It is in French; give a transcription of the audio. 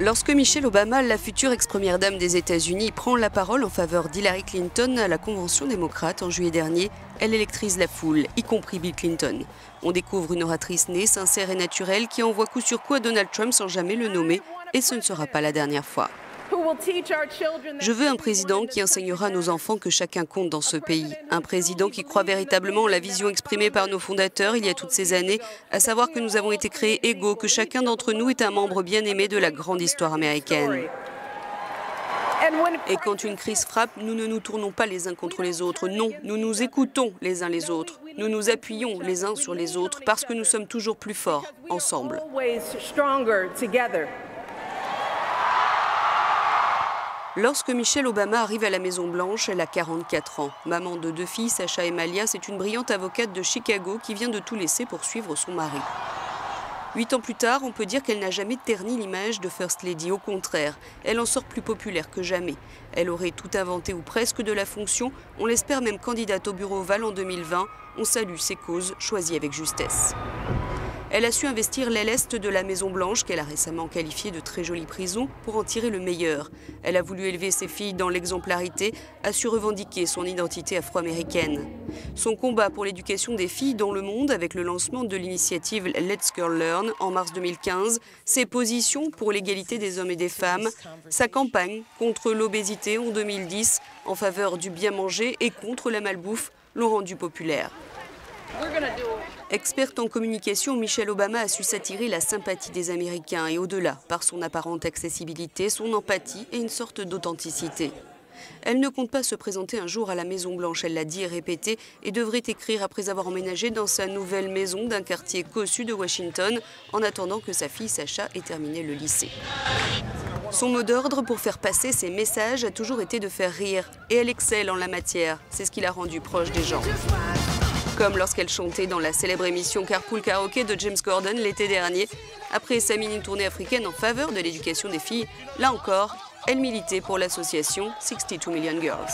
Lorsque Michelle Obama, la future ex-première dame des États-Unis, prend la parole en faveur d'Hillary Clinton à la Convention démocrate en juillet dernier, elle électrise la foule, y compris Bill Clinton. On découvre une oratrice née, sincère et naturelle qui envoie coup sur coup à Donald Trump sans jamais le nommer, et ce ne sera pas la dernière fois. Je veux un président qui enseignera à nos enfants que chacun compte dans ce pays. Un président qui croit véritablement en la vision exprimée par nos fondateurs il y a toutes ces années, à savoir que nous avons été créés égaux, que chacun d'entre nous est un membre bien-aimé de la grande histoire américaine. Et quand une crise frappe, nous ne nous tournons pas les uns contre les autres. Non, nous nous écoutons les uns les autres. Nous nous appuyons les uns sur les autres parce que nous sommes toujours plus forts, ensemble. Lorsque Michelle Obama arrive à la Maison-Blanche, elle a 44 ans. Maman de 2 filles, Sacha et Malia, c'est une brillante avocate de Chicago qui vient de tout laisser pour suivre son mari. 8 ans plus tard, on peut dire qu'elle n'a jamais terni l'image de First Lady. Au contraire, elle en sort plus populaire que jamais. Elle aurait tout inventé ou presque de la fonction. On l'espère même candidate au bureau Oval en 2020. On salue ses causes choisies avec justesse. Elle a su investir l'aile est de la Maison-Blanche, qu'elle a récemment qualifiée de très jolie prison, pour en tirer le meilleur. Elle a voulu élever ses filles dans l'exemplarité, a su revendiquer son identité afro-américaine. Son combat pour l'éducation des filles dans le monde, avec le lancement de l'initiative Let's Girl Learn en mars 2015, ses positions pour l'égalité des hommes et des femmes, sa campagne contre l'obésité en 2010, en faveur du bien manger et contre la malbouffe, l'ont rendue populaire. Experte en communication, Michelle Obama a su s'attirer la sympathie des Américains et au-delà, par son apparente accessibilité, son empathie et une sorte d'authenticité. Elle ne compte pas se présenter un jour à la Maison-Blanche, elle l'a dit et répété, et devrait écrire après avoir emménagé dans sa nouvelle maison d'un quartier cossu de Washington, en attendant que sa fille Sacha ait terminé le lycée. Son mot d'ordre pour faire passer ses messages a toujours été de faire rire, et elle excelle en la matière, c'est ce qui l'a rendue proche des gens. Comme lorsqu'elle chantait dans la célèbre émission Carpool Karaoke de James Corden l'été dernier. Après sa mini-tournée africaine en faveur de l'éducation des filles, là encore, elle militait pour l'association 62 Million Girls.